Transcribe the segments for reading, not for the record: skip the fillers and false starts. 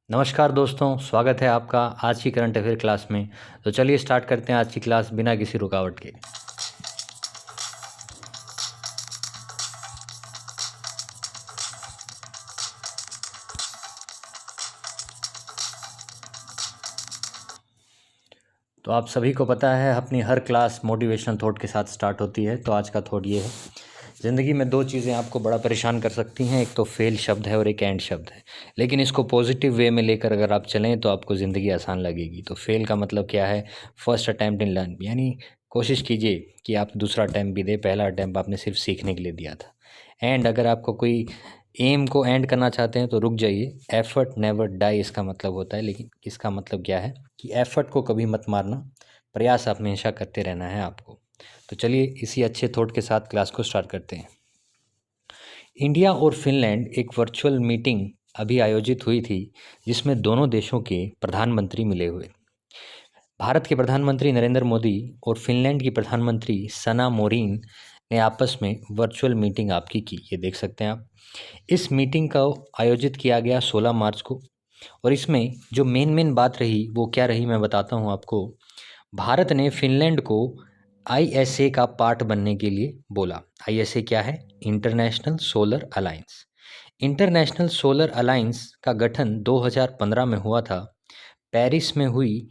नमस्कार दोस्तों, स्वागत है आपका आज की करंट अफेयर क्लास में। तो चलिए स्टार्ट करते हैं आज की क्लास बिना किसी रुकावट के। तो आप सभी को पता है अपनी हर क्लास मोटिवेशनल थॉट के साथ स्टार्ट होती है। तो आज का थॉट ये है, ज़िंदगी में दो चीज़ें आपको बड़ा परेशान कर सकती हैं, एक तो फेल शब्द है और एक एंड शब्द है। लेकिन इसको पॉजिटिव वे में लेकर अगर आप चलें तो आपको ज़िंदगी आसान लगेगी। तो फेल का मतलब क्या है? फर्स्ट अटैम्प्ट इन लर्न, यानी कोशिश कीजिए कि आप दूसरा अटैम्प्ट भी दें, पहला अटैम्प्ट आपने सिर्फ सीखने के लिए दिया था। एंड अगर आपको कोई एम को एंड करना चाहते हैं तो रुक जाइए। एफर्ट नेवर डाई इसका मतलब होता है। लेकिन इसका मतलब क्या है कि एफर्ट को कभी मत मारना, प्रयास आप हमेशा करते रहना है आपको। तो चलिए इसी अच्छे थॉट के साथ क्लास को स्टार्ट करते हैं। इंडिया और फिनलैंड एक वर्चुअल मीटिंग अभी आयोजित हुई थी, जिसमें दोनों देशों के प्रधानमंत्री मिले हुए। भारत के प्रधानमंत्री नरेंद्र मोदी और फिनलैंड की प्रधानमंत्री सना मोरिन ने आपस में वर्चुअल मीटिंग आपकी की, ये देख सकते हैं आप। इस मीटिंग का आयोजित किया गया 16 मार्च को, और इसमें जो मेन बात रही वो क्या रही मैं बताता हूँ आपको। भारत ने फिनलैंड को आईएसए का पार्ट बनने के लिए बोला। आईएसए क्या है? International solar alliance. International solar alliance का गठन 2015 में हुआ था, पेरिस में हुई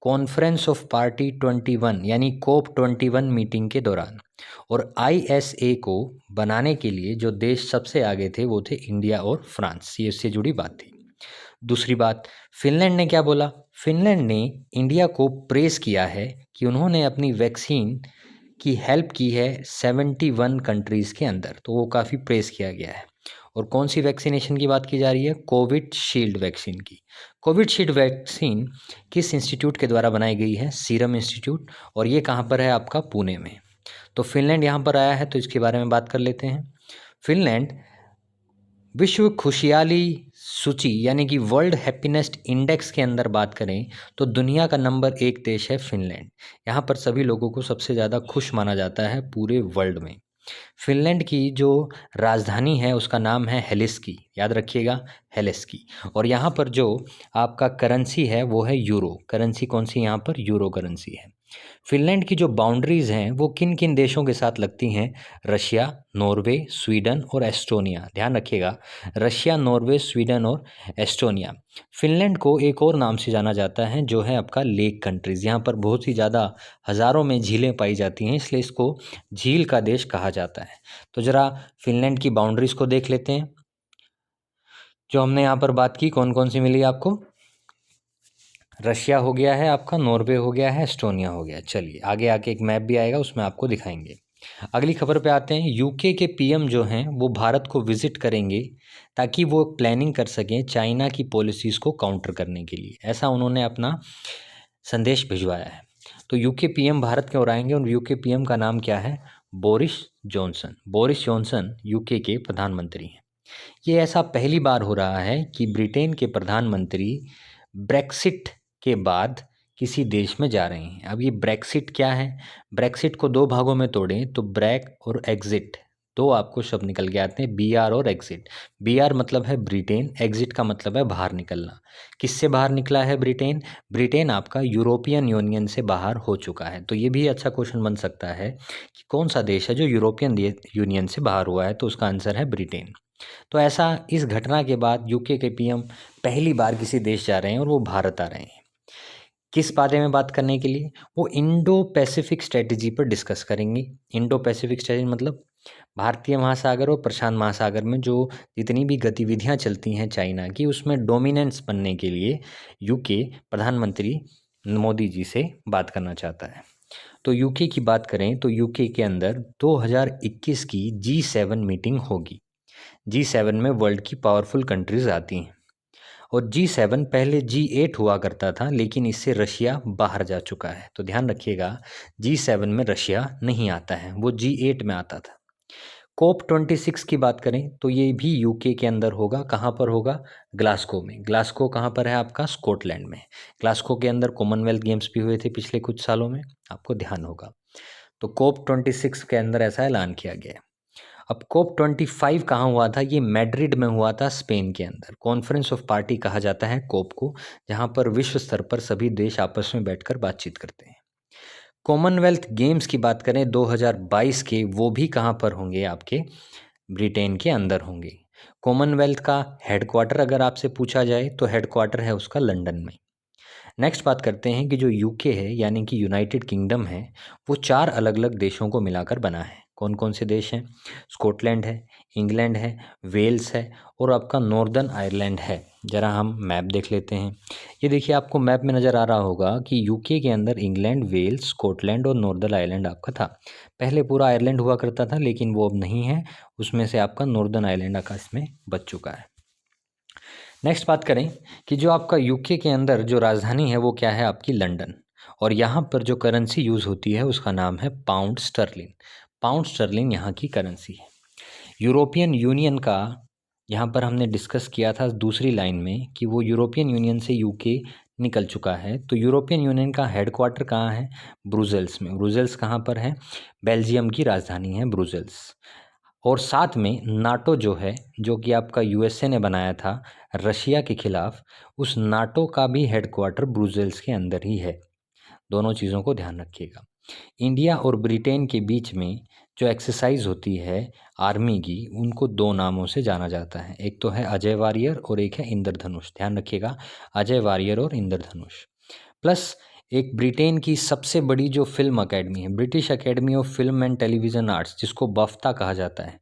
कॉन्फ्रेंस ऑफ पार्टी 21 यानी कोप 21 मीटिंग के दौरान। और आईएसए को बनाने के लिए जो देश सबसे आगे थे वो थे इंडिया और फ्रांस। ये इससे जुड़ी बात थी। दूसरी बात, फिनलैंड ने क्या बोला? फिनलैंड ने इंडिया को प्रेस किया है कि उन्होंने अपनी वैक्सीन की हेल्प की है 71 कंट्रीज़ के अंदर। तो वो काफ़ी प्रेस किया गया है। और कौन सी वैक्सीनेशन की बात की जा रही है? कोविशील्ड वैक्सीन की। कोविशील्ड वैक्सीन किस इंस्टीट्यूट के द्वारा बनाई गई है? Serum institute. और ये कहाँ पर है? आपका पुणे में। तो फिनलैंड यहाँ पर आया है तो इसके बारे में बात कर लेते हैं। फिनलैंड विश्व खुशहाली सूची यानी कि वर्ल्ड हैप्पीनेस इंडेक्स के अंदर बात करें तो दुनिया का नंबर 1 देश है फिनलैंड। यहाँ पर सभी लोगों को सबसे ज़्यादा खुश माना जाता है पूरे वर्ल्ड में। फिनलैंड की जो राजधानी है उसका नाम है हेलिस्की, याद रखिएगा, हेलिस्की। और यहाँ पर जो आपका करेंसी है वो है यूरो। करेंसी कौन सी? यहाँ पर यूरो करेंसी है। फिनलैंड की जो बाउंड्रीज़ हैं वो किन किन देशों के साथ लगती हैं? रशिया, नॉर्वे, स्वीडन और एस्टोनिया। ध्यान रखिएगा, रशिया, नॉर्वे, स्वीडन और एस्टोनिया। फिनलैंड को एक और नाम से जाना जाता है जो है आपका लेक कंट्रीज़। यहाँ पर बहुत ही ज़्यादा हज़ारों में झीलें पाई जाती हैं, इसलिए इसको झील का देश कहा जाता है। तो ज़रा फिनलैंड की बाउंड्रीज़ को देख लेते हैं। जो हमने यहाँ पर बात की, कौन कौन सी मिली आपको? रशिया हो गया है आपका, नॉर्वे हो गया है, एस्टोनिया हो गया। चलिए आगे आके एक मैप भी आएगा, उसमें आपको दिखाएंगे। अगली खबर पे आते हैं। यूके के पीएम जो हैं वो भारत को विजिट करेंगे ताकि वो प्लानिंग कर सकें चाइना की पॉलिसीज़ को काउंटर करने के लिए। ऐसा उन्होंने अपना संदेश भिजवाया है। तो यूके पीएम भारत की ओर आएंगे और यूके पीएम का नाम क्या है? Boris Johnson. Boris Johnson UK के प्रधानमंत्री हैं। ये ऐसा पहली बार हो रहा है कि ब्रिटेन के प्रधानमंत्री ब्रेक्सिट के बाद किसी देश में जा रहे हैं। अब ये ब्रेक्सिट क्या है? ब्रेक्सिट को दो भागों में तोड़ें तो ब्रेक और एग्जिट, दो आपको शब्द निकल के आते हैं, बी आर और एग्जिट। बी आर मतलब है ब्रिटेन, एग्जिट का मतलब है बाहर निकलना। किससे बाहर निकला है ब्रिटेन? ब्रिटेन आपका यूरोपियन यूनियन से बाहर हो चुका है। तो ये भी अच्छा क्वेश्चन बन सकता है कि कौन सा देश है जो यूरोपियन यूनियन से बाहर हुआ है? तो उसका आंसर है ब्रिटेन। तो ऐसा इस घटना के बाद यूके के पीएम पहली बार किसी देश जा रहे हैं और वो भारत आ रहे हैं। किस बारे में बात करने के लिए? वो इंडो पैसिफिक स्ट्रेटजी पर डिस्कस करेंगे। इंडो पैसिफिक स्ट्रेटजी मतलब भारतीय महासागर और प्रशांत महासागर में जो जितनी भी गतिविधियां चलती हैं चाइना की, उसमें डोमिनेंस बनने के लिए यूके प्रधानमंत्री मोदी जी से बात करना चाहता है। तो यूके की बात करें तो यूके के अंदर 2021 की G7 मीटिंग होगी। G7 में वर्ल्ड की पावरफुल कंट्रीज आती हैं। और G7 पहले G8 हुआ करता था, लेकिन इससे रशिया बाहर जा चुका है। तो ध्यान रखिएगा, G7 में रशिया नहीं आता है, वो G8 में आता था। कोप 26 की बात करें तो ये भी यूके के अंदर होगा। कहाँ पर होगा? ग्लासगो में। ग्लासगो कहाँ पर है? आपका स्कॉटलैंड में। ग्लासगो के अंदर कॉमनवेल्थ गेम्स भी हुए थे पिछले कुछ सालों में, आपको ध्यान होगा। तो कोप 26 के अंदर ऐसा ऐलान किया गया है। अब COP25 कहाँ हुआ था? ये मैड्रिड में हुआ था, स्पेन के अंदर। कॉन्फ्रेंस ऑफ पार्टी कहा जाता है कोप को, जहाँ पर विश्व स्तर पर सभी देश आपस में बैठकर बातचीत करते हैं। कॉमनवेल्थ गेम्स की बात करें 2022 के, वो भी कहाँ पर होंगे? आपके ब्रिटेन के अंदर होंगे। कॉमनवेल्थ का हेडक्वार्टर अगर आपसे पूछा जाए तो हेडक्वार्टर है उसका लंदन में। नेक्स्ट बात करते हैं कि जो यूके है यानी कि यूनाइटेड किंगडम है, वो 4 अलग-अलग देशों को मिलाकर बना है। कौन-कौन से देश हैं? स्कॉटलैंड है, इंग्लैंड है, वेल्स है और आपका नॉर्दर्न आयरलैंड है। ज़रा हम मैप देख लेते हैं। ये देखिए आपको मैप में नज़र आ रहा होगा कि यूके के अंदर इंग्लैंड, वेल्स, स्कॉटलैंड और नॉर्दर्न आयरलैंड आपका था। पहले पूरा आयरलैंड हुआ करता था लेकिन वो अब नहीं है, उसमें से आपका नॉर्दर्न आयरलैंड का इसमें बच चुका है। नेक्स्ट बात करें कि जो आपका यूके के अंदर जो राजधानी है वो क्या है? आपकी लंदन। और यहाँ पर जो करेंसी यूज़ होती है उसका नाम है पाउंड स्टर्लिंग। पाउंड स्टर्लिंग यहाँ की करेंसी है। यूरोपियन यूनियन का यहाँ पर हमने डिस्कस किया था दूसरी लाइन में कि वो यूरोपियन यूनियन से यूके निकल चुका है। तो यूरोपियन यूनियन का हेडक्वार्टर कहाँ है? ब्रुसेल्स में। ब्रुसेल्स कहाँ पर है? बेल्जियम की राजधानी है ब्रुसेल्स। और साथ में नाटो जो है, जो कि आपका यूएसए ने बनाया था रशिया के खिलाफ, उस नाटो का भी हेडक्वार्टर ब्रुसेल्स के अंदर ही है। दोनों चीज़ों को ध्यान रखिएगा। इंडिया और ब्रिटेन के बीच में जो एक्सरसाइज होती है आर्मी की, उनको 2 नामों से जाना जाता है। एक तो है अजय वारियर और एक है इंद्रधनुष। ध्यान रखिएगा, अजय वारियर और इंद्रधनुष। प्लस एक ब्रिटेन की सबसे बड़ी जो फिल्म अकेडमी है, British academy of film and television arts, जिसको बाफ्टा कहा जाता है,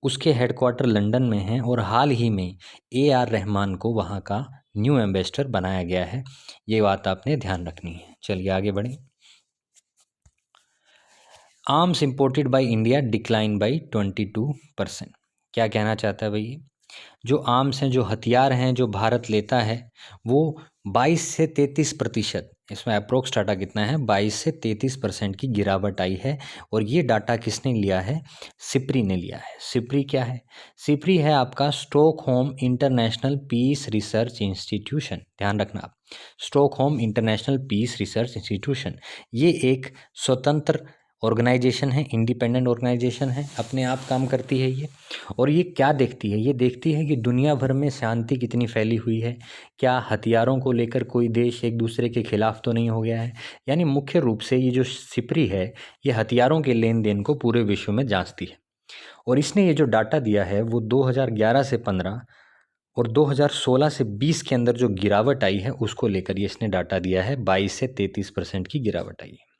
उसके हेडक्वार्टर लंदन में हैं और हाल ही में AR रहमान को वहाँ का न्यू एम्बेसडर बनाया गया है। ये बात आपने ध्यान रखनी है। चलिए आगे बढ़ें। Arms imported by India decline by 22%। क्या कहना चाहता है भाई? जो आर्म्स हैं, जो हथियार हैं, जो भारत लेता है, वो 22 से 33%, इसमें अप्रोक्स डाटा कितना है? 22 से 33% की गिरावट आई है। और ये डाटा किसने लिया है? सिप्री ने लिया है। सिप्री क्या है? सिप्री है आपका Stockholm international peace research institution. ध्यान रखना आप, Stockholm international peace research institution. ये एक स्वतंत्र ऑर्गेनाइजेशन है, इंडिपेंडेंट ऑर्गेनाइजेशन है, अपने आप काम करती है ये। और ये क्या देखती है? ये देखती है कि दुनिया भर में शांति कितनी फैली हुई है, क्या हथियारों को लेकर कोई देश एक दूसरे के खिलाफ तो नहीं हो गया है। यानी मुख्य रूप से ये जो सिप्री है, ये हथियारों के लेन देन को पूरे विश्व में जांचती है। और इसने ये जो डाटा दिया है वो 2011 से 15 और 2016 से 20 के अंदर जो गिरावट आई है उसको लेकर ये इसने डाटा दिया है। 22 से 33% की गिरावट आई है।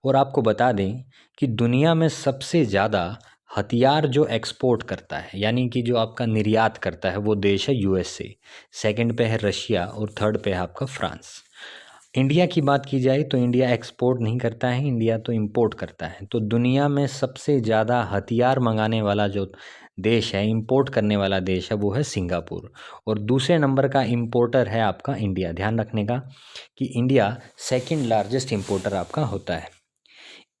और आपको बता दें कि दुनिया में सबसे ज़्यादा हथियार जो एक्सपोर्ट करता है, यानी कि जो आपका निर्यात करता है, वो देश है USA। सेकंड पे है रशिया और थर्ड पे है आपका फ्रांस। इंडिया की बात की जाए तो इंडिया एक्सपोर्ट नहीं करता है, इंडिया तो इंपोर्ट करता है। तो दुनिया में सबसे ज़्यादा हथियार मंगाने वाला जो देश है, इंपोर्ट करने वाला देश है, वो है सिंगापुर। और दूसरे नंबर का इंपोर्टर है आपका इंडिया। ध्यान रखने का कि इंडिया सेकंड लार्जेस्ट इंपोर्टर आपका होता है।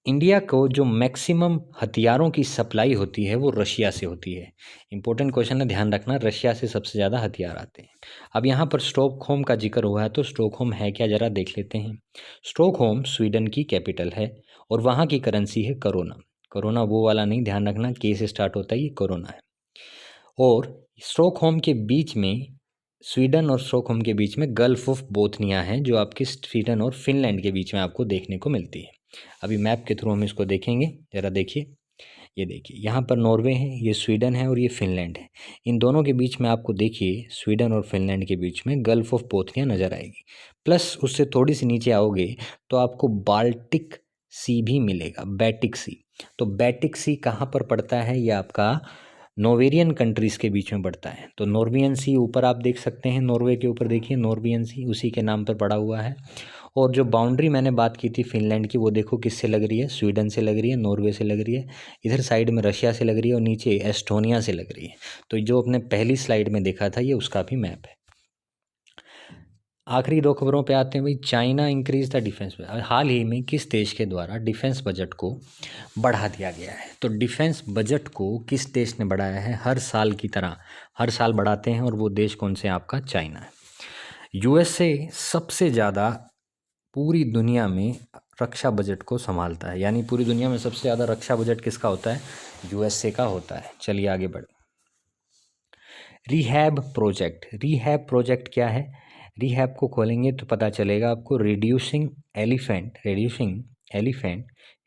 इंडिया को जो मैक्सिमम हथियारों की सप्लाई होती है वो रशिया से होती है। इंपॉर्टेंट क्वेश्चन है, ध्यान रखना, रशिया से सबसे ज़्यादा हथियार आते हैं। अब यहाँ पर स्टॉकहोम का जिक्र हुआ है तो स्टॉकहोम है क्या, ज़रा देख लेते हैं। स्टॉकहोम स्वीडन की कैपिटल है और वहाँ की करेंसी है करोना। करोना वो वाला नहीं, ध्यान रखना, के से स्टार्ट होता है, ये कोरोना है। और स्टॉकहोम के बीच में, स्वीडन और स्टॉकहोम के बीच में गल्फ ऑफ बोथनिया है, जो आपकी स्वीडन और फिनलैंड के बीच में आपको देखने को मिलती है। अभी मैप के थ्रू हम इसको देखेंगे, ज़रा देखिए। ये देखिए यहाँ पर नॉर्वे है, ये स्वीडन है और ये फिनलैंड है। इन दोनों के बीच में आपको देखिए स्वीडन और फिनलैंड के बीच में गल्फ ऑफ बोथनिया नज़र आएगी। प्लस उससे थोड़ी सी नीचे आओगे तो आपको बाल्टिक सी भी मिलेगा, बैटिक सी। तो बैटिक सी कहाँ पर पड़ता है? ये आपका नॉर्वेरियन कंट्रीज़ के बीच में पड़ता है। तो नॉर्वियन सी ऊपर आप देख सकते हैं, नॉर्वे के ऊपर देखिए नॉर्वियन सी, उसी के नाम पर पड़ा हुआ है। और जो बाउंड्री मैंने बात की थी फिनलैंड की, वो देखो किससे लग रही है? स्वीडन से लग रही है, नॉर्वे से लग रही है, इधर साइड में रशिया से लग रही है और नीचे एस्टोनिया से लग रही है। तो जो अपने पहली स्लाइड में देखा था, ये उसका भी मैप है। आखिरी 2 खबरों पे आते हैं भाई। China increase the defence. हाल ही में किस देश के द्वारा डिफेंस बजट को बढ़ा दिया गया है? तो डिफेंस बजट को किस देश ने बढ़ाया है? हर साल की तरह हर साल बढ़ाते हैं, और वो देश कौन से? आपका चाइना है। USA सबसे ज़्यादा पूरी दुनिया में रक्षा बजट को संभालता है, यानी पूरी दुनिया में सबसे ज़्यादा रक्षा बजट किसका होता है? यूएसए का होता है। चलिए आगे बढ़े। रिहैब प्रोजेक्ट, रिहैब प्रोजेक्ट क्या है? रिहैब को खोलेंगे तो पता चलेगा आपको, reducing elephant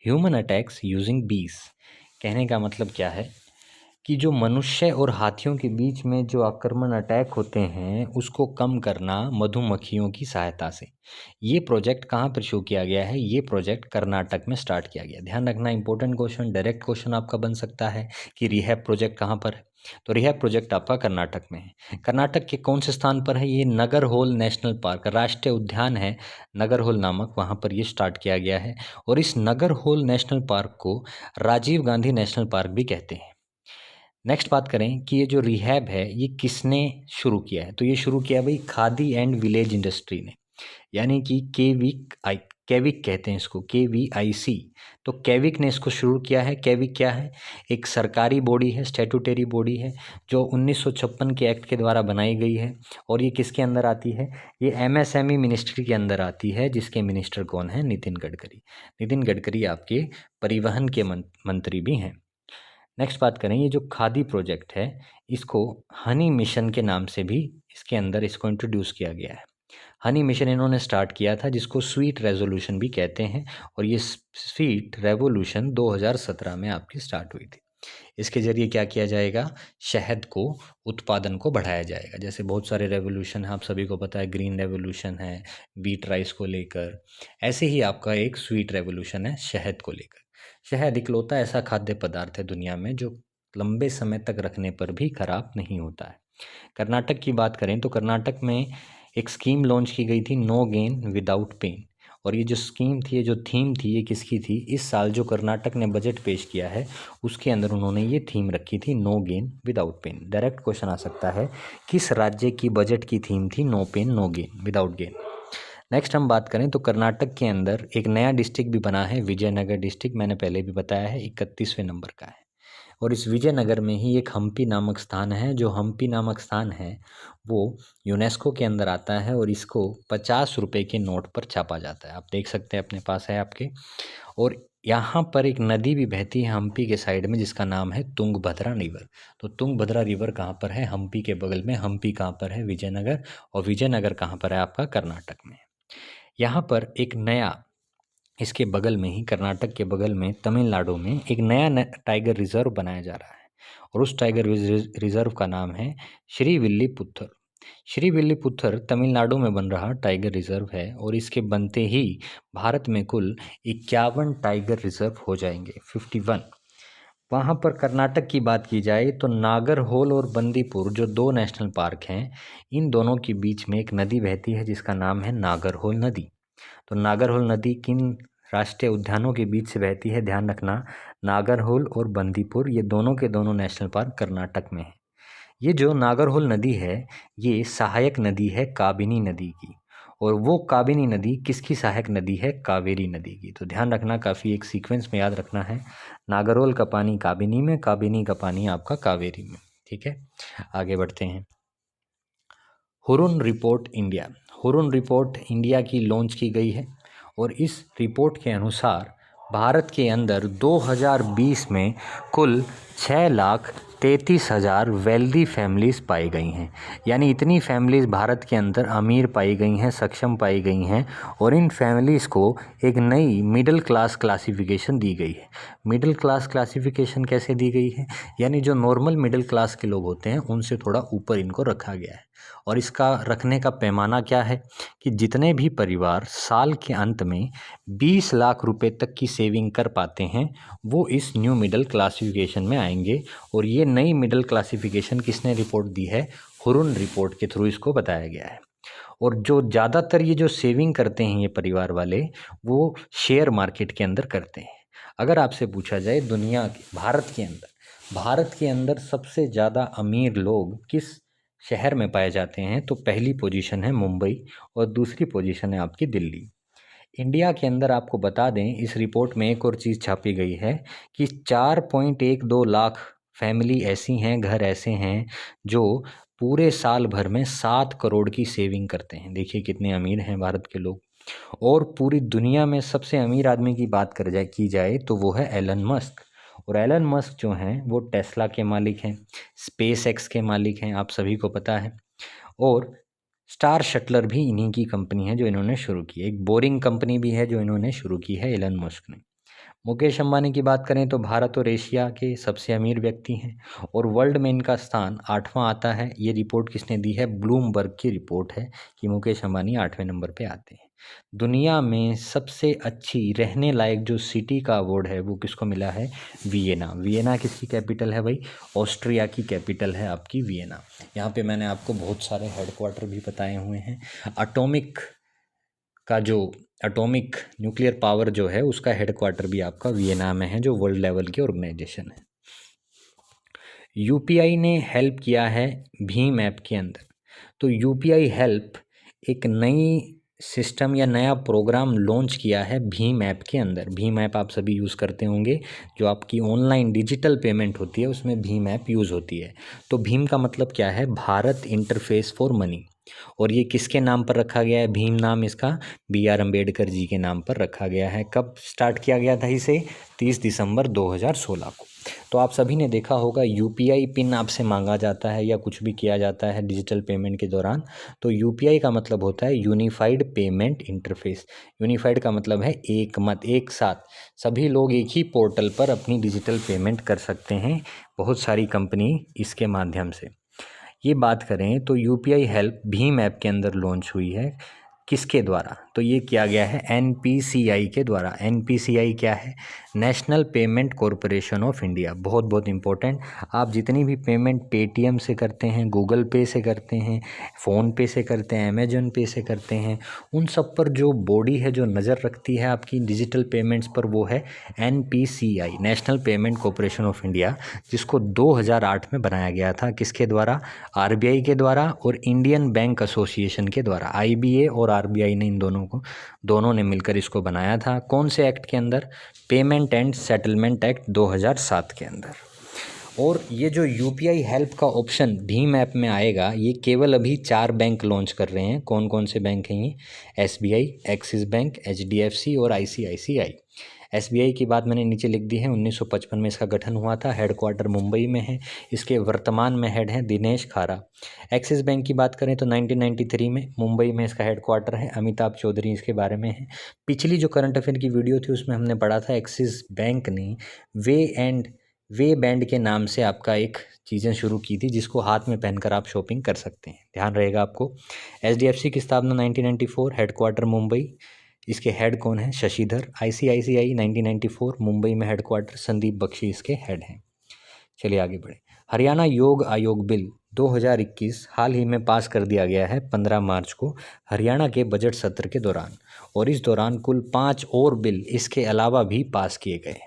human attacks using बीस। कहने का मतलब क्या है कि जो मनुष्य और हाथियों के बीच में जो आक्रमण अटैक होते हैं उसको कम करना मधुमक्खियों की सहायता से। ये प्रोजेक्ट कहाँ पर शुरू किया गया है? ये प्रोजेक्ट कर्नाटक में स्टार्ट किया गया। ध्यान रखना, इंपॉर्टेंट क्वेश्चन, डायरेक्ट क्वेश्चन आपका बन सकता है कि रिहैब प्रोजेक्ट कहाँ पर है। तो रिहैब प्रोजेक्ट आपका कर्नाटक में है। कर्नाटक के कौन से स्थान पर है? ये नगरहोल नेशनल पार्क, राष्ट्रीय उद्यान है नगरहोल नामक, वहाँ पर ये स्टार्ट किया गया है। और इस नगरहोल नेशनल पार्क को राजीव गांधी नेशनल पार्क भी कहते हैं। नेक्स्ट बात करें कि ये जो रिहैब है ये किसने शुरू किया है? तो ये शुरू किया भाई खादी एंड विलेज इंडस्ट्री ने, यानी कि केविक कहते हैं इसको, KVIC। तो केविक ने इसको शुरू किया है। केविक क्या है? एक सरकारी बॉडी है, स्टैट्यूटरी बॉडी है, जो 1956 के एक्ट के द्वारा बनाई गई है। और ये किसके अंदर आती है? ये MSME मिनिस्ट्री के अंदर आती है, जिसके मिनिस्टर कौन है? नितिन गडकरी। नितिन गडकरी आपके परिवहन के मंत्री भी हैं। नेक्स्ट बात करें, ये जो खादी प्रोजेक्ट है इसको हनी मिशन के नाम से भी इसके अंदर इसको इंट्रोड्यूस किया गया है। हनी मिशन इन्होंने स्टार्ट किया था, जिसको स्वीट रेवोल्यूशन भी कहते हैं। और ये स्वीट रेवोल्यूशन 2017 में आपकी स्टार्ट हुई थी। इसके ज़रिए क्या किया जाएगा? शहद को उत्पादन को बढ़ाया जाएगा। जैसे बहुत सारे रेवोल्यूशन हैं, आप सभी को पता है, ग्रीन रेवोल्यूशन है व्हीट राइस को लेकर, ऐसे ही आपका एक स्वीट रेवोल्यूशन है शहद को लेकर। शहद इकलौता ऐसा खाद्य पदार्थ है दुनिया में जो लंबे समय तक रखने पर भी खराब नहीं होता है। कर्नाटक की बात करें तो कर्नाटक में एक स्कीम लॉन्च की गई थी, नो गेन विदाउट पेन। और ये जो स्कीम थी, ये जो थीम थी, ये किसकी थी? इस साल जो कर्नाटक ने बजट पेश किया है उसके अंदर उन्होंने ये थीम रखी थी, no gain without pain. Direct question आ सकता है, किस राज्य की बजट की थीम थी no pain no gain without gain? Next हम बात करें तो कर्नाटक के अंदर एक नया डिस्ट्रिक्ट भी बना है, विजयनगर डिस्ट्रिक्ट। मैंने पहले भी बताया है, 31वें नंबर का है। और इस विजयनगर में ही एक हम्पी नामक स्थान है। जो हम्पी नामक स्थान है वो यूनेस्को के अंदर आता है और इसको 50 रुपये के नोट पर छापा जाता है। आप देख सकते हैं, अपने पास है आपके। और यहाँ पर एक नदी भी बहती है हम्पी के साइड में, जिसका नाम है तुंगभद्रा रिवर। तो तुंगभद्रा रिवर कहाँ पर है? हम्पी के बगल में। हम्पी कहाँ पर है? विजयनगर। और विजयनगर कहाँ पर है? आपका कर्नाटक में। यहाँ पर एक नया, इसके बगल में ही, कर्नाटक के बगल में तमिलनाडु में एक नया टाइगर रिजर्व बनाया जा रहा है। और उस टाइगर रिजर्व का नाम है श्रीविल्लीपुत्थर। श्रीविल्लीपुत्थर तमिलनाडु में बन रहा टाइगर रिजर्व है। और इसके बनते ही भारत में कुल 51 टाइगर रिजर्व हो जाएंगे, 51। वहाँ पर कर्नाटक की बात की जाए तो नागरहोल और बंदीपुर, जो 2 नेशनल पार्क हैं, इन दोनों के बीच में एक नदी बहती है जिसका नाम है नागरहोल नदी। तो नागरहोल नदी किन राष्ट्रीय उद्यानों के बीच से बहती है? ध्यान रखना, नागरहोल और बंदीपुर, ये दोनों के दोनों नेशनल पार्क कर्नाटक में है। ये जो नागरहोल नदी है ये सहायक नदी है काबिनी नदी की। और वो काबिनी नदी किसकी सहायक नदी है? कावेरी नदी की। तो ध्यान रखना, काफ़ी एक सीक्वेंस में याद रखना है। नागरहोल का पानी काबिनी में, काबिनी का पानी आपका कावेरी में। ठीक है, आगे बढ़ते हैं। Hurun report India, Hurun report India की लॉन्च की गई है। और इस रिपोर्ट के अनुसार भारत के अंदर 2020 में कुल 6,33,000 वेल्दी फैमिलीज़ पाई गई हैं। यानी इतनी फैमिलीज़ भारत के अंदर अमीर पाई गई हैं, सक्षम पाई गई हैं। और इन फैमिलीज़ को एक नई मिडिल क्लास क्लासिफिकेशन दी गई है। मिडिल क्लास क्लासिफिकेशन कैसे दी गई है? यानी जो नॉर्मल मिडिल क्लास के लोग होते हैं उनसे थोड़ा ऊपर इनको रखा गया है। और इसका रखने का पैमाना क्या है कि जितने भी परिवार साल के अंत में 20 लाख रुपए तक की सेविंग कर पाते हैं वो इस न्यू मिडिल क्लासिफिकेशन में आएंगे। और ये नई मिडिल क्लासिफिकेशन किसने रिपोर्ट दी है? हुरुन रिपोर्ट के थ्रू इसको बताया गया है। और जो ज़्यादातर ये जो सेविंग करते हैं ये परिवार वाले, वो शेयर मार्केट के अंदर करते हैं। अगर आपसे पूछा जाए दुनिया के, भारत के अंदर सबसे ज़्यादा अमीर लोग किस शहर में पाए जाते हैं? तो पहली पोजीशन है मुंबई और दूसरी पोजीशन है आपकी दिल्ली। इंडिया के अंदर आपको बता दें, इस रिपोर्ट में एक और चीज़ छापी गई है कि 4.12 लाख फैमिली ऐसी हैं, घर ऐसे हैं जो पूरे साल भर में 7 करोड़ की सेविंग करते हैं। देखिए कितने अमीर हैं भारत के लोग। और पूरी दुनिया में सबसे अमीर आदमी की बात की जाए तो वो है एलन मस्क। और एलन मस्क जो हैं वो टेस्ला के मालिक हैं, स्पेस एक्स के मालिक हैं, आप सभी को पता है। और स्टार शटलर भी इन्हीं की कंपनी है जो इन्होंने शुरू की है। एक बोरिंग कंपनी भी है जो इन्होंने शुरू की है एलन मस्क ने। मुकेश अंबानी की बात करें तो भारत और एशिया के सबसे अमीर व्यक्ति हैं और वर्ल्ड में इनका स्थान 8वां आता है। ये रिपोर्ट किसने दी है? ब्लूमबर्ग की रिपोर्ट है कि मुकेश अंबानी 8वें नंबर पे आते हैं। दुनिया में सबसे अच्छी रहने लायक जो सिटी का अवार्ड है वो किसको मिला है? वियना। वियना किसकी कैपिटल है भाई? ऑस्ट्रिया की कैपिटल है आपकी वियना। यहाँ पे मैंने आपको बहुत सारे हेडक्वार्टर भी बताए हुए हैं। एटॉमिक न्यूक्लियर पावर जो है उसका हेडक्वार्टर भी आपका वियना में है, जो वर्ल्ड लेवल की ऑर्गेनाइजेशन है। यूपीआई ने हेल्प किया है भीम ऐप के अंदर। तो यूपीआई हेल्प एक नई सिस्टम या नया प्रोग्राम लॉन्च किया है भीम ऐप के अंदर। भीम ऐप आप सभी यूज़ करते होंगे, जो आपकी ऑनलाइन डिजिटल पेमेंट होती है उसमें भीम ऐप यूज़ होती है। तो भीम का मतलब क्या है? Bharat interface for money. और ये किसके नाम पर रखा गया है? भीम नाम इसका BR अम्बेडकर जी के नाम पर रखा गया है। कब स्टार्ट किया गया था इसे? 30 दिसंबर 2016 को। तो आप सभी ने देखा होगा यूपीआई पिन आपसे मांगा जाता है या कुछ भी किया जाता है डिजिटल पेमेंट के दौरान, तो यूपीआई का मतलब होता है यूनिफाइड पेमेंट इंटरफेस। यूनिफाइड का मतलब है एक साथ सभी लोग एक ही पोर्टल पर अपनी डिजिटल पेमेंट कर सकते हैं, बहुत सारी कंपनी इसके माध्यम से। ये बात करें तो यूपीआई हेल्प भीम ऐप के अंदर लॉन्च हुई है। किसके द्वारा? तो ये किया गया है एनपीसीआई के द्वारा। एनपीसीआई क्या है? National payment corporation of India. बहुत बहुत इंपॉर्टेंट। आप जितनी भी पेमेंट पेटीएम से करते हैं, गूगल पे से करते हैं, फ़ोन पे से करते हैं, अमेजन पे से करते हैं, उन सब पर जो बॉडी है जो नज़र रखती है आपकी डिजिटल पेमेंट्स पर, वो है NPCI, national payment corporation of India, जिसको 2008 में बनाया गया था। किसके द्वारा? आरबीआई के द्वारा और इंडियन बैंक एसोसिएशन के द्वारा। आईबीए और आरबीआई ने दोनों ने मिलकर इसको बनाया था। कौन से एक्ट के अंदर? पेमेंट एंड सेटलमेंट एक्ट 2007 के अंदर। और ये जो यूपीआई हेल्प का ऑप्शन भीम ऐप में आएगा, ये केवल अभी 4 बैंक लॉन्च कर रहे हैं। कौन कौन से बैंक हैं ये? एसबीआई, एक्सिस बैंक, एचडीएफसी और आईसीआईसीआई। एसबीआई की बात मैंने नीचे लिख दी है। 1955 में इसका गठन हुआ था। हेडक्वार्टर मुंबई में है। इसके वर्तमान में हेड हैं दिनेश खारा। एक्सिस बैंक की बात करें तो 1993 में मुंबई में इसका हेडक्वार्टर है। अमिताभ चौधरी इसके बारे में है। पिछली जो करंट अफेयर की वीडियो थी उसमें हमने पढ़ा था एक्सिस बैंक ने वे बैंड के नाम से आपका एक चीज़ें शुरू की थी, जिसको हाथ में पहनकर आप शॉपिंग कर सकते हैं। ध्यान रहेगा आपको। एचडीएफसी की स्थापना 1994, हेडक्वार्टर मुंबई। इसके हेड कौन है? शशिधर। आईसीआईसीआई 1994, मुंबई में हेडक्वार्टर, संदीप बख्शी इसके हेड हैं। चलिए आगे बढ़े। हरियाणा योग आयोग बिल 2021 हाल ही में पास कर दिया गया है 15 मार्च को हरियाणा के बजट सत्र के दौरान। और इस दौरान कुल 5 और बिल इसके अलावा भी पास किए गए।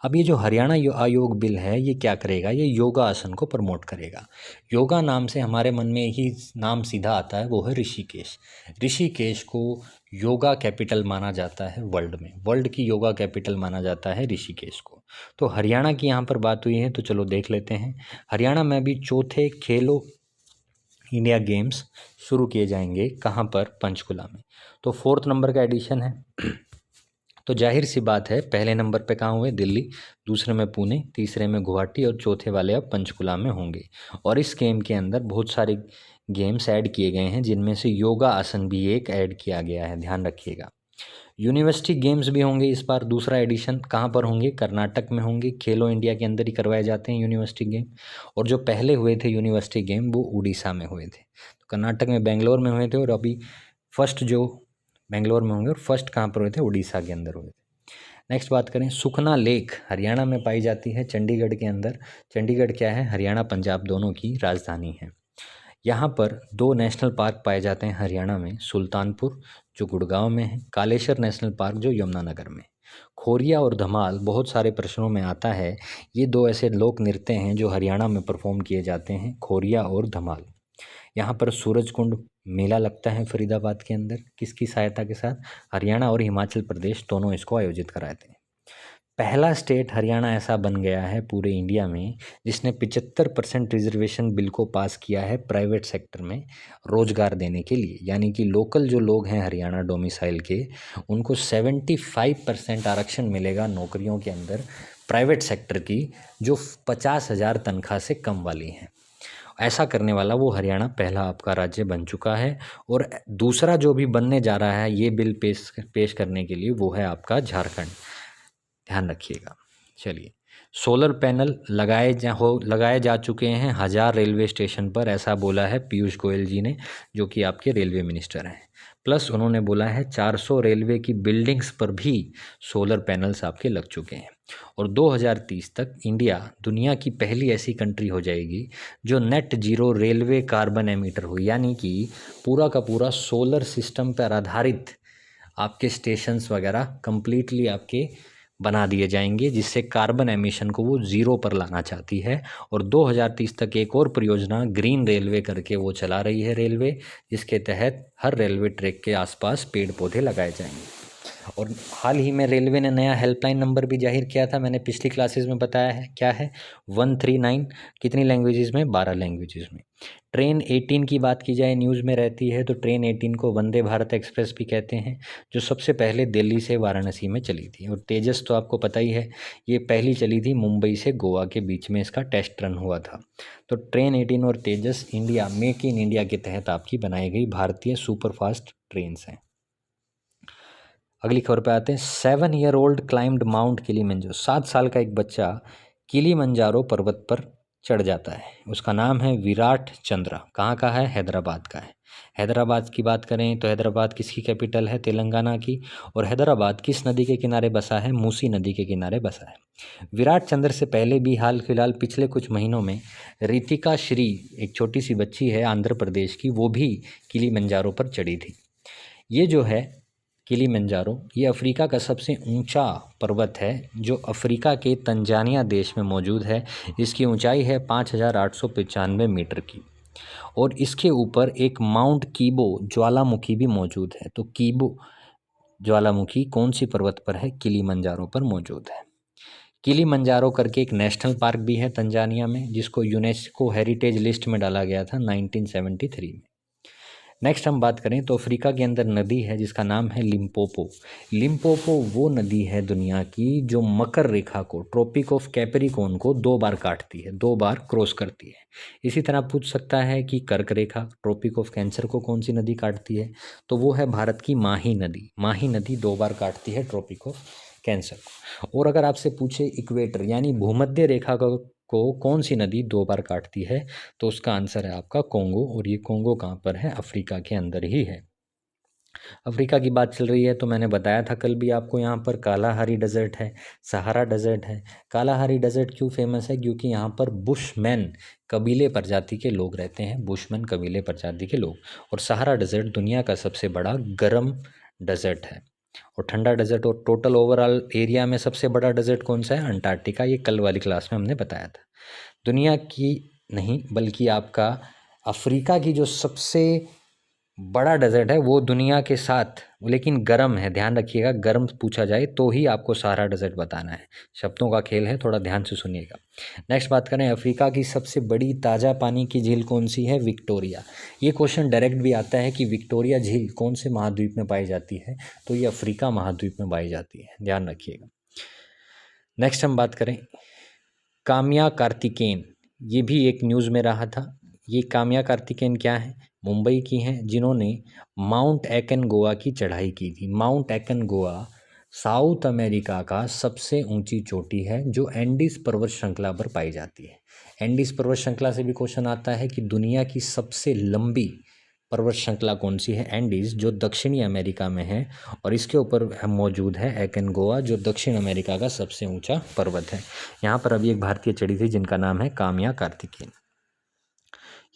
अब ये जो हरियाणा आयोग बिल है ये क्या करेगा? ये योगा आसन को प्रमोट करेगा। योगा नाम से हमारे मन में ही नाम सीधा आता है, वो है ऋषिकेश। ऋषिकेश को योगा कैपिटल माना जाता है वर्ल्ड में। वर्ल्ड की योगा कैपिटल माना जाता है ऋषिकेश को। तो हरियाणा की यहाँ पर बात हुई है तो चलो देख लेते हैं। हरियाणा में अभी चौथे खेलो इंडिया गेम्स शुरू किए जाएंगे। कहाँ पर? पंचकुला में। तो 4th नंबर का एडिशन है। तो जाहिर सी बात है, पहले नंबर पे कहाँ हुए? दिल्ली, दूसरे में पुणे, तीसरे में गुवाहाटी और चौथे वाले अब पंचकुला में होंगे। और इस गेम के अंदर बहुत सारे गेम्स ऐड किए गए हैं, जिनमें से योगा आसन भी एक ऐड किया गया है, ध्यान रखिएगा। यूनिवर्सिटी गेम्स भी होंगे इस बार, दूसरा एडिशन। कहाँ पर होंगे? कर्नाटक में होंगे। खेलो इंडिया के अंदर ही करवाए जाते हैं यूनिवर्सिटी गेम। और जो पहले हुए थे यूनिवर्सिटी गेम वो उड़ीसा में हुए थे। तो कर्नाटक में बेंगलोर में हुए थे और अभी फर्स्ट जो बेंगलोर में होंगे, और फर्स्ट कहाँ पर हुए थे? उड़ीसा के अंदर हुए थे। नेक्स्ट बात करें, सुखना लेक हरियाणा में पाई जाती है, चंडीगढ़ के अंदर। चंडीगढ़ क्या है? हरियाणा पंजाब दोनों की राजधानी है। यहाँ पर 2 नेशनल पार्क पाए जाते हैं हरियाणा में, सुल्तानपुर जो गुड़गांव में है, कालेश्वर नेशनल पार्क जो यमुनानगर में। खोरिया और धमाल बहुत सारे प्रश्नों में आता है। ये 2 ऐसे लोक नृत्य हैं जो हरियाणा में परफॉर्म किए जाते हैं, खोरिया और धमाल। यहाँ पर सूरजकुंड मेला लगता है फरीदाबाद के अंदर। किसकी सहायता के साथ? हरियाणा और हिमाचल प्रदेश दोनों इसको आयोजित कराते हैं। पहला स्टेट हरियाणा ऐसा बन गया है पूरे इंडिया में जिसने 75% रिजर्वेशन बिल को पास किया है प्राइवेट सेक्टर में रोजगार देने के लिए, यानी कि लोकल जो लोग हैं हरियाणा डोमिसाइल के उनको 75% आरक्षण मिलेगा नौकरियों के अंदर प्राइवेट सेक्टर की जो 50,000 तनख्वाह से कम वाली हैं। ऐसा करने वाला वो हरियाणा पहला आपका राज्य बन चुका है। और दूसरा जो भी बनने जा रहा है ये बिल पेश करने के लिए वो है आपका झारखंड, ध्यान रखिएगा। चलिए, सोलर पैनल लगाए जा चुके हैं 1000 रेलवे स्टेशन पर, ऐसा बोला है पीयूष गोयल जी ने, जो कि आपके रेलवे मिनिस्टर हैं। प्लस उन्होंने बोला है 400 रेलवे की बिल्डिंग्स पर भी सोलर पैनल्स आपके लग चुके हैं। और 2030 तक इंडिया दुनिया की पहली ऐसी कंट्री हो जाएगी जो net zero railway carbon emitter हो, यानी कि पूरा का पूरा सोलर सिस्टम पर आधारित आपके स्टेशंस वगैरह कंप्लीटली आपके बना दिए जाएंगे, जिससे कार्बन एमिशन को वो ज़ीरो पर लाना चाहती है। और 2030 तक एक और परियोजना ग्रीन रेलवे करके वो चला रही है रेलवे, जिसके तहत हर रेलवे ट्रैक के आसपास पेड़ पौधे लगाए जाएंगे। और हाल ही में रेलवे ने नया हेल्पलाइन नंबर भी जाहिर किया था, मैंने पिछली क्लासेस में बताया है, क्या है 139, कितनी लैंग्वेजेस में, 12 लैंग्वेजेस में। ट्रेन 18 की बात की जाए न्यूज़ में रहती है तो ट्रेन 18 को वंदे भारत एक्सप्रेस भी कहते हैं, जो सबसे पहले दिल्ली से वाराणसी में चली थी। और तेजस तो आपको पता ही है, ये पहली चली थी मुंबई से गोवा के बीच में, इसका टेस्ट रन हुआ था। तो ट्रेन 18 और तेजस इंडिया मेक इन इंडिया के तहत आपकी बनाई गई भारतीय सुपरफास्ट ट्रेन्स हैं। अगली खबर पे आते हैं। 7 year old climbed mount Kilimanjaro, 7 साल का एक बच्चा किलीमंजारो पर्वत पर चढ़ जाता है। उसका नाम है विराट चंद्रा। कहाँ का है? हैदराबाद का है। हैदराबाद की बात करें तो हैदराबाद किसकी कैपिटल है? तेलंगाना की। और हैदराबाद किस नदी के किनारे बसा है? मूसी नदी के किनारे बसा है। विराट चंद्र से पहले भी हाल फिलहाल पिछले कुछ महीनों में रितिका श्री, एक छोटी सी बच्ची है आंध्र प्रदेश की, वो भी किलीमंजारो पर चढ़ी थी। ये जो है किलीमंजारो, ये अफ्रीका का सबसे ऊंचा पर्वत है जो अफ्रीका के तंजानिया देश में मौजूद है। इसकी ऊंचाई है 5,895 मीटर की। और इसके ऊपर एक माउंट कीबो ज्वालामुखी भी मौजूद है। तो कीबो ज्वालामुखी कौन सी पर्वत पर है? किलीमंजारो पर मौजूद है। किलीमंजारो करके एक नेशनल पार्क भी है तंजानिया में, जिसको यूनेस्को हेरिटेज लिस्ट में डाला गया था 1973 में। नेक्स्ट हम बात करें तो अफ्रीका के अंदर नदी है जिसका नाम है लिम्पोपो। लिम्पोपो वो नदी है दुनिया की जो मकर रेखा को, ट्रॉपिक ऑफ कैप्रिकॉर्न को 2 बार काटती है, 2 बार क्रॉस करती है। इसी तरह पूछ सकता है कि कर्क रेखा, ट्रॉपिक ऑफ कैंसर को कौन सी नदी काटती है? तो वो है भारत की माही नदी। माही नदी 2 बार काटती है ट्रॉपिक ऑफ कैंसर को। और अगर आपसे पूछे इक्वेटर यानी भूमध्य रेखा को कौन सी नदी 2 बार काटती है, तो उसका आंसर है आपका कोंगो। और ये कोंगो कहाँ पर है? अफ्रीका के अंदर ही है। अफ्रीका की बात चल रही है तो मैंने बताया था कल भी आपको, यहाँ पर कालाहारी डेजर्ट है, सहारा डेजर्ट है। कालाहारी डेजर्ट क्यों फेमस है? क्योंकि यहाँ पर बुशमैन कबीले प्रजाति के लोग रहते हैं, बुशमैन कबीले प्रजाति के लोग। और सहारा डेजर्ट दुनिया का सबसे बड़ा गर्म डेजर्ट है। और ठंडा डेजर्ट और टोटल ओवरऑल एरिया में सबसे बड़ा डेजर्ट कौन सा है? अंटार्कटिका। ये कल वाली क्लास में हमने बताया था। दुनिया की नहीं बल्कि आपका अफ्रीका की जो सबसे बड़ा डेजर्ट है वो दुनिया के साथ, लेकिन गर्म है, ध्यान रखिएगा, गर्म पूछा जाए तो ही आपको सहारा डेजर्ट बताना है। शब्दों का खेल है, थोड़ा ध्यान से सुनिएगा। नेक्स्ट बात करें, अफ्रीका की सबसे बड़ी ताज़ा पानी की झील कौन सी है? विक्टोरिया। ये क्वेश्चन डायरेक्ट भी आता है कि विक्टोरिया झील कौन से महाद्वीप में पाई जाती है? तो ये अफ्रीका महाद्वीप में पाई जाती है, ध्यान रखिएगा। नेक्स्ट हम बात करें काम्या कार्तिकेयन, ये भी एक न्यूज़ में रहा था। ये काम्या कार्तिकेयन क्या है? मुंबई की हैं, जिन्होंने माउंट एकोनगुआ की चढ़ाई की थी। माउंट एकोनगुआ साउथ अमेरिका का सबसे ऊंची चोटी है जो एंडीज पर्वत श्रृंखला पर पाई जाती है। एंडीज पर्वत श्रृंखला से भी क्वेश्चन आता है कि दुनिया की सबसे लंबी पर्वत श्रृंखला कौन सी है? एंडीज, जो दक्षिणी अमेरिका में है। और इसके ऊपर मौजूद है एकोनगुआ, जो दक्षिण अमेरिका का सबसे ऊंचा पर्वत है। यहाँ पर अभी एक भारतीय चढ़ी थी जिनका नाम है काम्या कार्तिकेयन।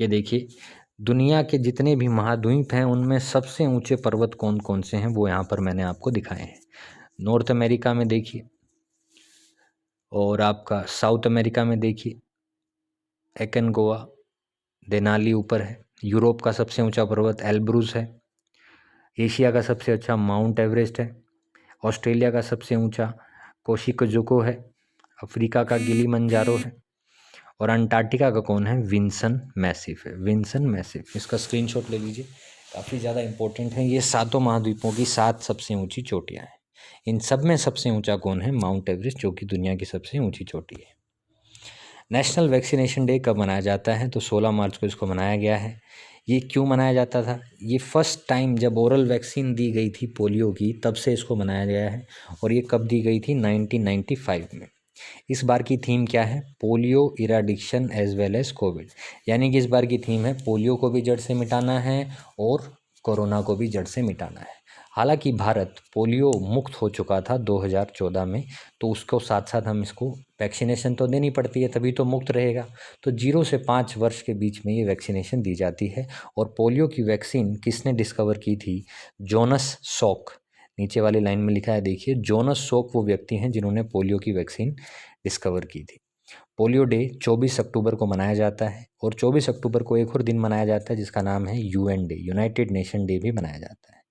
ये देखिए, दुनिया के जितने भी महाद्वीप हैं उनमें सबसे ऊंचे पर्वत कौन कौन से हैं वो यहाँ पर मैंने आपको दिखाए हैं। नॉर्थ अमेरिका में देखिए, और आपका साउथ अमेरिका में देखिए एकोनगुआ, देनाली ऊपर है। यूरोप का सबसे ऊंचा पर्वत एल्ब्रूस है। एशिया का सबसे अच्छा माउंट एवरेस्ट है। ऑस्ट्रेलिया का सबसे ऊंचा कोशिकोजुको है, अफ्रीका का किलिमंजारो है, और अंटार्कटिका का कौन है? विंसन मैसिफ है, विंसन मैसिफ। इसका स्क्रीनशॉट ले लीजिए, काफ़ी ज़्यादा इंपॉर्टेंट है। ये सातों महाद्वीपों की 7 सबसे ऊंची चोटियाँ हैं। इन सब में सबसे ऊंचा कौन है? माउंट एवरेस्ट, जो कि दुनिया की सबसे ऊंची चोटी है। नेशनल वैक्सीनेशन डे कब मनाया जाता है? तो 16 मार्च को इसको मनाया गया है। ये क्यों मनाया जाता था? ये फर्स्ट टाइम जब ओरल वैक्सीन दी गई थी पोलियो की, तब से इसको मनाया गया है। और ये कब दी गई थी? 1995 में। इस बार की थीम क्या है? Polio eradication as well as COVID. यानी कि इस बार की थीम है पोलियो को भी जड़ से मिटाना है और कोरोना को भी जड़ से मिटाना है। हालांकि भारत पोलियो मुक्त हो चुका था 2014 में, तो उसको साथ साथ हम इसको वैक्सीनेशन तो देनी पड़ती है, तभी तो मुक्त रहेगा। तो 0 से 5 वर्ष के बीच में ये वैक्सीनेशन दी जाती है। और पोलियो की वैक्सीन किसने डिस्कवर की थी? Jonas Salk. नीचे वाली लाइन में लिखा है, देखिए, जोनस सॉक वो व्यक्ति हैं जिन्होंने पोलियो की वैक्सीन डिस्कवर की थी। पोलियो डे 24 अक्टूबर को मनाया जाता है। और 24 अक्टूबर को एक और दिन मनाया जाता है जिसका नाम है UN day, United nation day भी मनाया जाता है।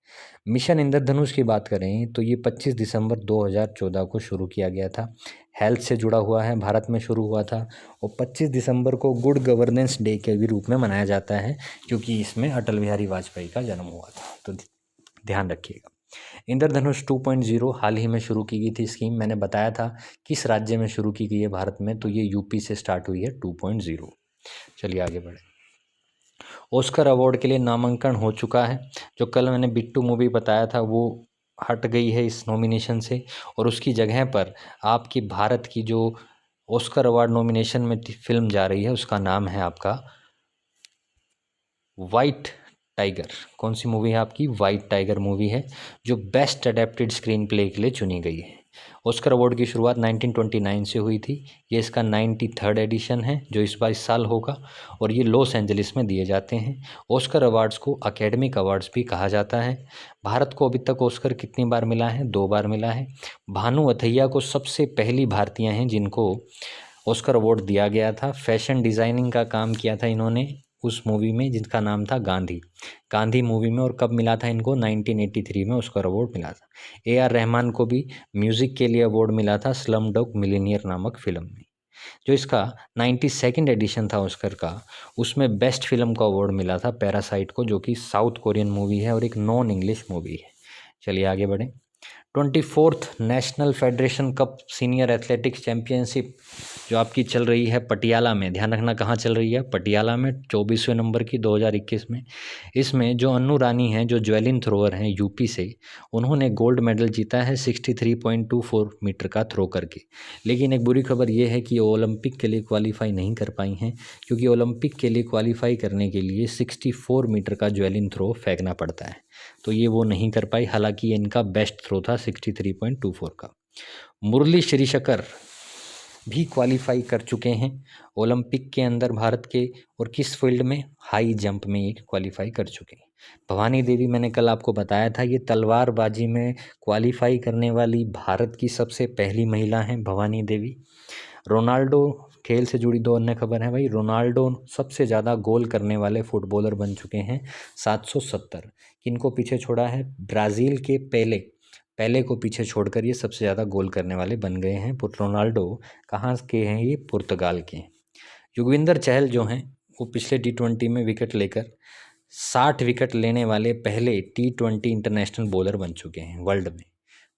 मिशन इंद्रधनुष की बात करें तो ये 25 दिसंबर 2014 को शुरू किया गया था। हेल्थ से जुड़ा हुआ है, भारत में शुरू हुआ था। और 25 दिसंबर को गुड गवर्नेंस डे के भी रूप में मनाया जाता है, क्योंकि इसमें अटल बिहारी वाजपेयी का जन्म हुआ था। तो ध्यान रखिएगा। इंद्रधनुष 2.0 हाल ही में शुरू की गई थी स्कीम। मैंने बताया था किस राज्य में शुरू की गई है भारत में, तो ये यूपी से स्टार्ट हुई है 2.0। चलिए आगे बढ़े। ऑस्कर अवार्ड के लिए नामांकन हो चुका है। जो कल मैंने बिट्टू मूवी बताया था वो हट गई है इस नॉमिनेशन से, और उसकी जगह पर आपकी भारत की जो ऑस्कर अवार्ड नॉमिनेशन में फिल्म जा रही है उसका नाम है आपका वाइट टाइगर। कौन सी मूवी है आपकी? वाइट टाइगर मूवी है, जो बेस्ट अडेप्टेड स्क्रीन प्ले के लिए चुनी गई है। ऑस्कर अवार्ड की शुरुआत 1929 से हुई थी। ये इसका 93rd एडिशन है, जो इस साल होगा, और ये लॉस एंजलिस में दिए जाते हैं। ऑस्कर अवार्ड्स को एकेडमिक अवार्ड्स भी कहा जाता है। भारत को अभी तक ऑस्कर कितनी बार मिला है? 2 बार मिला है। भानु अथैया को सबसे पहली भारतीय हैं जिनको ऑस्कर अवार्ड दिया गया था। फैशन डिज़ाइनिंग का काम किया था इन्होंने उस मूवी में जिसका नाम था गांधी। गांधी मूवी में। और कब मिला था इनको? 1983 में ऑस्कर अवार्ड मिला था। AR रहमान को भी म्यूज़िक के लिए अवार्ड मिला था स्लम डॉग मिलियनेयर नामक फिल्म में। जो इसका 92nd एडिशन था ऑस्कर का, उसमें बेस्ट फिल्म का अवार्ड मिला था पैरासाइट को, जो कि साउथ कोरियन मूवी है और एक नॉन इंग्लिश मूवी है। चलिए आगे बढ़ें। 24th national federation cup senior athletics championship जो आपकी चल रही है पटियाला में। ध्यान रखना कहाँ चल रही है? पटियाला में, 24वें नंबर की 2021 में। इसमें जो अन्नू रानी हैं, जो ज्वेलिन थ्रोअर हैं यूपी से, उन्होंने गोल्ड मेडल जीता है 63.24 मीटर का थ्रो करके। लेकिन एक बुरी खबर ये है कि ओलंपिक के लिए क्वालिफाई नहीं कर पाई हैं, क्योंकि ओलंपिक के लिए क्वालिफाई करने के लिए 64 मीटर का ज्वेलिन थ्रो फेंकना पड़ता है। तो ये वो नहीं कर पाई, हालांकि ये इनका बेस्ट थ्रो था 63.24 का। मुरली श्रीशकर भी क्वालिफाई कर चुके हैं ओलंपिक के अंदर भारत के, और किस फील्ड में? हाई जंप में ये क्वालिफाई कर चुके हैं। भवानी देवी मैंने कल आपको बताया था, ये तलवारबाजी में क्वालिफाई करने वाली भारत की सबसे पहली महिला हैं भवानी देवी। रोनाल्डो, खेल से जुड़ी 2 अन्य खबर है भाई। रोनाल्डो सबसे ज़्यादा गोल करने वाले फुटबॉलर बन चुके हैं, 770। किनको पीछे छोड़ा है? ब्राज़ील के पेले को पीछे छोड़कर ये सबसे ज़्यादा गोल करने वाले बन गए हैं। रोनाल्डो कहाँ के हैं? ये पुर्तगाल के हैं। युगविंदर चहल जो हैं वो पिछले T20 में विकेट लेकर 60 विकेट लेने वाले पहले T20 इंटरनेशनल बॉलर बन चुके हैं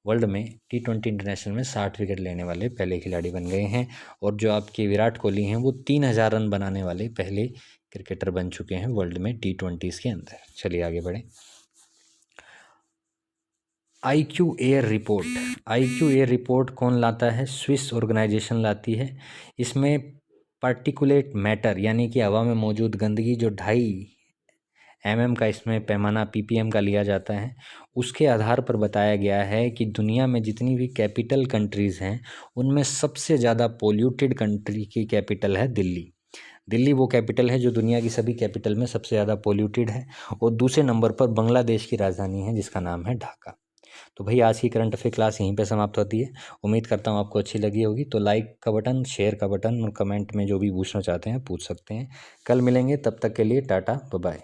वर्ल्ड में T20 इंटरनेशनल में 60 विकेट लेने वाले पहले खिलाड़ी बन गए हैं। और जो आपके विराट कोहली हैं वो 3000 रन बनाने वाले पहले क्रिकेटर बन चुके हैं वर्ल्ड में T20s के अंदर। चलिए आगे बढ़ें। IQ-AIR रिपोर्ट कौन लाता है? स्विस ऑर्गेनाइजेशन लाती है। इसमें पार्टिकुलेट मैटर यानी कि हवा में मौजूद गंदगी जो 2.5 mm का इसमें पैमाना PPM का लिया जाता है, उसके आधार पर बताया गया है कि दुनिया में जितनी भी कैपिटल कंट्रीज़ हैं उनमें सबसे ज़्यादा पोल्यूटेड कंट्री की कैपिटल है दिल्ली। दिल्ली वो कैपिटल है जो दुनिया की सभी कैपिटल में सबसे ज़्यादा पोल्यूटेड है। और दूसरे नंबर पर बांग्लादेश की राजधानी है जिसका नाम है ढाका। तो भाई आज की करंट अफेयर क्लास यहीं पे समाप्त होती है। उम्मीद करता हूँ आपको अच्छी लगी होगी। तो लाइक का बटन, शेयर का बटन और कमेंट में जो भी पूछना चाहते हैं पूछ सकते हैं। कल मिलेंगे, तब तक के लिए टाटा बाय बाय।